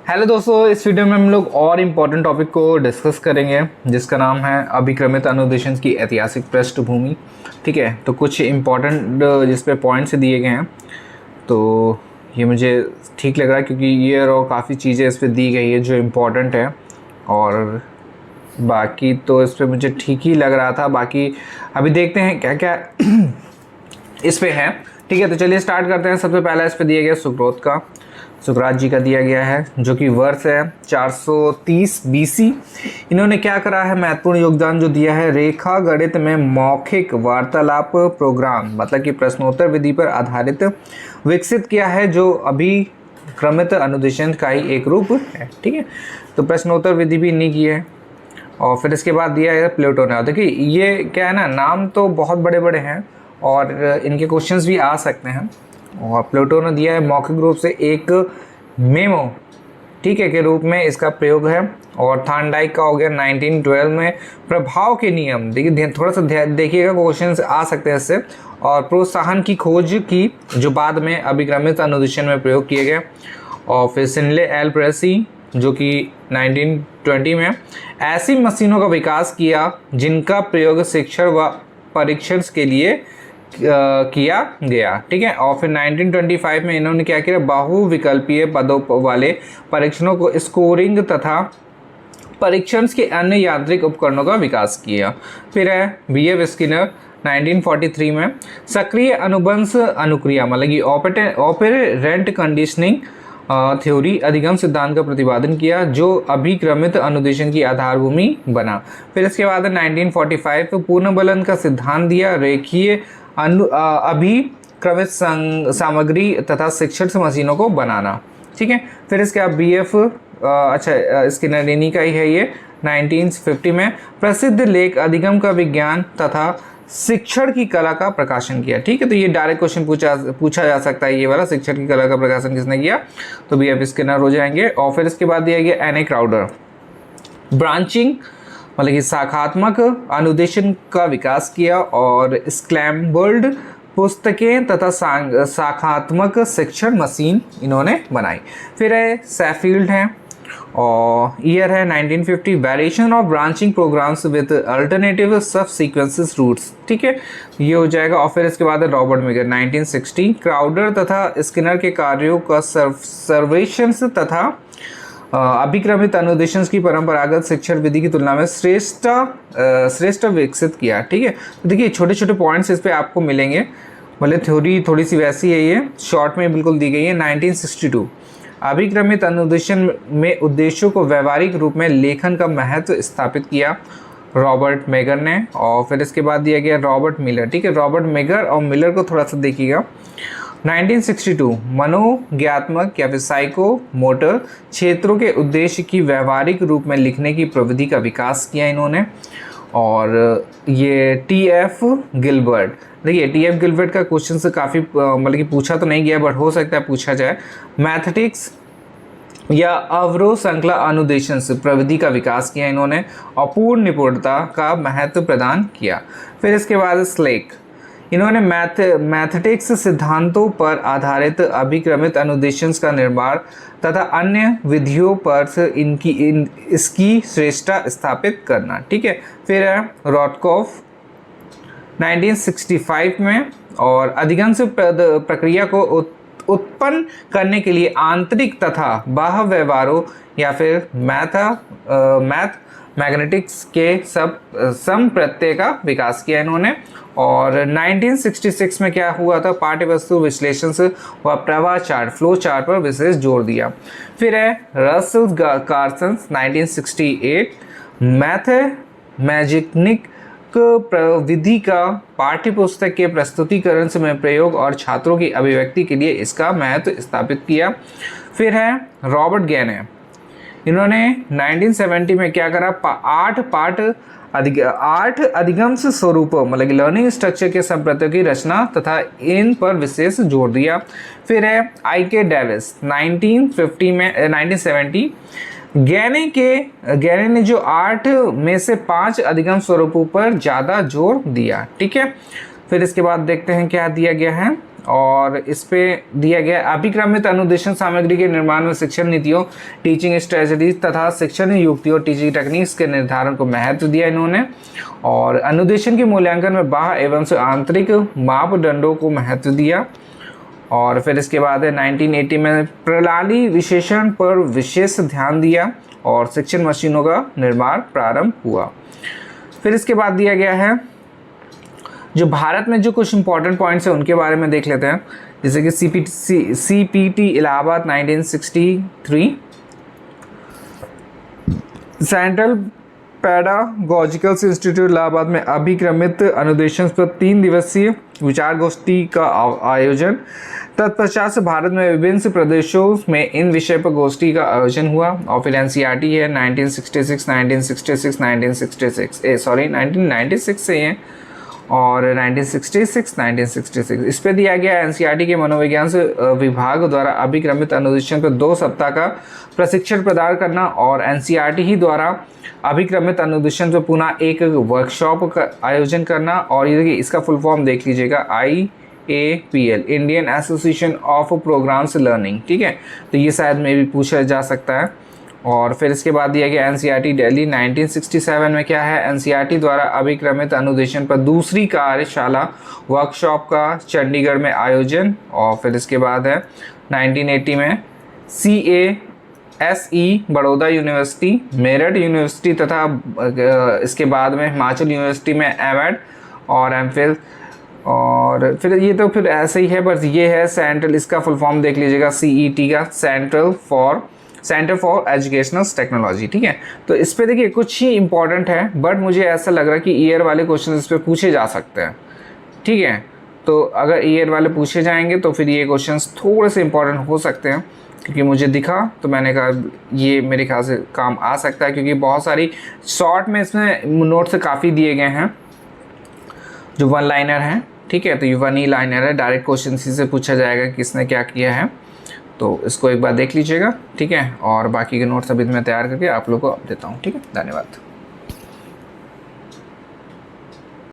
Hello दोस्तों, इस video में हम लोग और इम्पोर्टेंट टॉपिक को डिस्कस करेंगे जिसका नाम है अभिक्रमित अनुदेशन की ऐतिहासिक पृष्ठभूमि। ठीक है, तो कुछ इम्पोर्टेंट जिस पे पॉइंट्स दिए गए हैं, तो ये मुझे ठीक लग रहा है क्योंकि ये और काफ़ी चीज़ें इस पे दी गई है जो इम्पोर्टेंट है, और बाकी तो इस पे मुझे ठीक ही लग रहा था। बाकी अभी देखते हैं क्या क्या इस पे है। ठीक है, तो चलिए स्टार्ट करते हैं। सबसे पहला इस पे दिया गया सुक्रोत का, सुकरात जी का दिया गया है, जो कि वर्ष है 430 बीसी। इन्होंने क्या करा है, महत्वपूर्ण योगदान जो दिया है, रेखा गणित में मौखिक वार्तालाप प्रोग्राम मतलब कि प्रश्नोत्तर विधि पर आधारित विकसित किया है, जो अभी क्रमित अनुदेशन का ही एक रूप है। ठीक है, तो प्रश्नोत्तर विधि भी इन्हीं की है। और फिर इसके बाद दिया है प्लेटो ने। देखिए ये क्या है ना, नाम तो बहुत बड़े बड़े हैं और इनके क्वेश्चंस भी आ सकते हैं। और प्लेटो ने दिया है मौखिक रूप से एक मेमो, ठीक है, के रूप में इसका प्रयोग है। और थार्नडाइक का हो गया 1912 में। प्रभाव के नियम, देखिए थोड़ा सा देखिएगा, क्वेश्चंस आ सकते हैं इससे। और प्रोत्साहन की खोज की, जो बाद में अभिक्रमित अनुदेशन में प्रयोग किए गए। और फिर सिनले एल प्रेसी, जो कि 1920 में ऐसी मशीनों का विकास किया जिनका प्रयोग शिक्षण व परीक्षण के लिए किया गया। ठीक है, और फिर 1925 में इन्होंने क्या किया, बहुविकल्पीय पदों वाले परीक्षणों को स्कोरिंग तथा परीक्षण के अन्य यांत्रिक उपकरणों का विकास किया। फिर है B.F. स्किनर 1943 में सक्रिय अनुबंध अनुक्रिया मतलब कि ऑपरेंट कंडीशनिंग थ्योरी अधिगम सिद्धांत का प्रतिपादन किया, जो अभिक्रमित अनुदेशन की आधारभूमि बना। फिर इसके बाद 1945 पूर्णबलन का सिद्धांत दिया, रेखीय अभिक्रमित सामग्री तथा शिक्षण मशीनों को बनाना। ठीक है, फिर इसके बाद B.F. स्किनर इन्हीं का ही है ये 1950 में प्रसिद्ध लेख अधिगम का विज्ञान तथा शिक्षण की कला का प्रकाशन किया। ठीक है, तो ये डायरेक्ट क्वेश्चन पूछा जा सकता है, ये वाला शिक्षण की कला का प्रकाशन किसने किया, तो B.F. स्किनर हो जाएंगे। और फिर इसके बाद दिया गया N.A. क्राउडर, ब्रांचिंग मतलब कि शाखात्मक अनुदेशन का विकास किया, और स्क्रैम्बल्ड पुस्तकें तथा शाखात्मक शिक्षण मशीन इन्होंने बनाई। फिर है सैफील्ड है, और ईयर है 1950, variation of branching programmes with alternative सब सीक्वेंसेस रूट्स। ठीक है, ये हो जाएगा। और फिर इसके बाद है रॉबर्ट मेगर 1960, क्राउडर तथा स्किनर के कार्यों का सर्वेक्षण तथा अभिक्रमित अनुदेशन की परंपरागत शिक्षण विधि की तुलना में श्रेष्ठ विकसित किया। ठीक है, तो देखिए छोटे छोटे पॉइंट्स इस पे आपको मिलेंगे, भले थ्योरी थोड़ी सी वैसी है, ये शॉर्ट में बिल्कुल दी गई है। 1962 अभिक्रमित अनुदेशन में उद्देश्यों को व्यवहारिक रूप में लेखन का महत्व स्थापित किया, रॉबर्ट मेगर ने। और फिर इसके बाद दिया गया रॉबर्ट मिलर। ठीक है, रॉबर्ट मेगर और मिलर को थोड़ा सा देखिएगा। 1962 मनोज्ञात्मक या फिर साइको मोटर क्षेत्रों के उद्देश्य की व्यवहारिक रूप में लिखने की प्रविधि का विकास किया इन्होंने। और ये T.F. गिलबर्ट, देखिए T.F. गिलबर्ट का क्वेश्चन से काफ़ी मतलब कि पूछा तो नहीं गया, बट हो सकता है पूछा जाए। मैथमेटिक्स या अवरोह श्रृंखला अनुदेशन से प्रविधि का विकास किया इन्होंने, और पूर्ण निपुणता का महत्व प्रदान किया। फिर इसके बाद स्लेक, इन्होंने मैथमेटिक्स सिद्धांतों पर आधारित अभिक्रमित अनुदेशन का निर्माण तथा अन्य विधियों पर इसकी श्रेष्ठता स्थापित करना। ठीक है, फिर है रॉटकॉफ 1965 में, और अधिकांश प्रक्रिया को उत्पन्न करने के लिए आंतरिक तथा बाह्य व्यवहारों या फिर मैग्नेटिक्स के सम प्रत्यय का विकास किया इन्होंने। और 1966 में क्या हुआ था, पाठ्यवस्तु विश्लेषण व प्रवाह चार्ट फ्लो चार्ट पर विशेष जोर दिया। फिर है रसल कार्सन 1968 मैथमेटिक्स विधि का पाठ्यपुस्तक के प्रस्तुतिकरण में प्रयोग और छात्रों की अभिव्यक्ति के लिए इसका महत्व स्थापित किया। फिर है रॉबर्ट गैने, इन्होंने 1970 में क्या करा, 8 अधिगम स्वरूप मतलब लर्निंग स्ट्रक्चर के संप्रतियों की रचना तथा इन पर विशेष जोर दिया। फिर है I.K. डेविस 1970 गैने ने जो 8 में से 5 अधिगम स्वरूपों पर ज़्यादा जोर दिया। ठीक है, फिर इसके बाद देखते हैं क्या दिया गया है। और इस पे दिया गया अभिक्रमित अनुदेशन सामग्री के निर्माण में शिक्षण नीतियों, टीचिंग स्ट्रेटजीज तथा शिक्षण युक्तियों, टीचिंग टेक्निक्स के निर्धारण को महत्व दिया इन्होंने। और अनुदेशन के मूल्यांकन में बाह्य एवं आंतरिक मापदंडों को महत्व दिया। और फिर इसके बाद है 1980 में प्रणाली विशेषण पर विशेष ध्यान दिया और शिक्षण मशीनों का निर्माण प्रारंभ हुआ। फिर इसके बाद दिया गया है जो भारत में जो कुछ इंपॉर्टेंट पॉइंट्स हैं उनके बारे में देख लेते हैं। जैसे कि CPT Allahabad 1963, central पैडागॉजिकल institute Allahabad में अभिक्रमित अनुदेशन पर 3 दिवसीय विचार गोष्ठी का आयोजन। तत्पश्चात से भारत में विभिन्न प्रदेशों में इन विषय पर गोष्ठी का आयोजन हुआ। और फिर NCERT है 1996 से है और 1966 इस पे दिया गया NCERT के मनोविज्ञान से विभाग द्वारा अभिक्रमित अनुदेशन पर 2 सप्ताह का प्रशिक्षण प्रदान करना और NCERT ही द्वारा अभिक्रमित अनुदेशन पर पुनः एक वर्कशॉप का आयोजन करना। और ये देखिए इसका फुल फॉर्म देख लीजिएगा, IAPL, Indian association of programs learning, ठीक है। तो ये शायद में भी पूछा जा सकता है। और फिर इसके बाद दिया गया NCERT दिल्ली 1967 में क्या है, NCERT द्वारा अभिक्रमित अनुदेशन पर दूसरी कार्यशाला वर्कशॉप का चंडीगढ़ में आयोजन। और फिर इसके बाद है 1980 में CASE Baroda university, Meerut university तथा इसके बाद में हिमाचल यूनिवर्सिटी में M.Ed और MPhil। और फिर ये तो फिर ऐसे ही है, बस ये है सेंट्रल, इसका फुल फॉर्म देख लीजिएगा CET का, सेंटर फॉर एजुकेशनल टेक्नोलॉजी, ठीक है। तो इस पे देखिए कुछ ही इंपॉर्टेंट है, बट मुझे ऐसा लग रहा है कि ईयर वाले क्वेश्चन इस पे पूछे जा सकते हैं, ठीक है। तो अगर ईयर वाले पूछे जाएंगे तो फिर ये क्वेश्चंस थोड़े से इंपॉर्टेंट हो सकते हैं, क्योंकि मुझे दिखा तो मैंने कहा ये मेरे ख्याल से काम आ सकता है, क्योंकि बहुत सारी शॉर्ट में इसमें नोट से काफ़ी दिए गए हैं जो 1 लाइनर हैं, ठीक है। तो ये 1 ही लाइनर है, डायरेक्ट क्वेश्चन इसी से पूछा जाएगा किसने क्या किया है। तो इसको एक बार देख लीजिएगा, ठीक है। और बाकी के नोट्स अभी मैं तैयार करके आप लोगों को देता हूँ, ठीक है। धन्यवाद।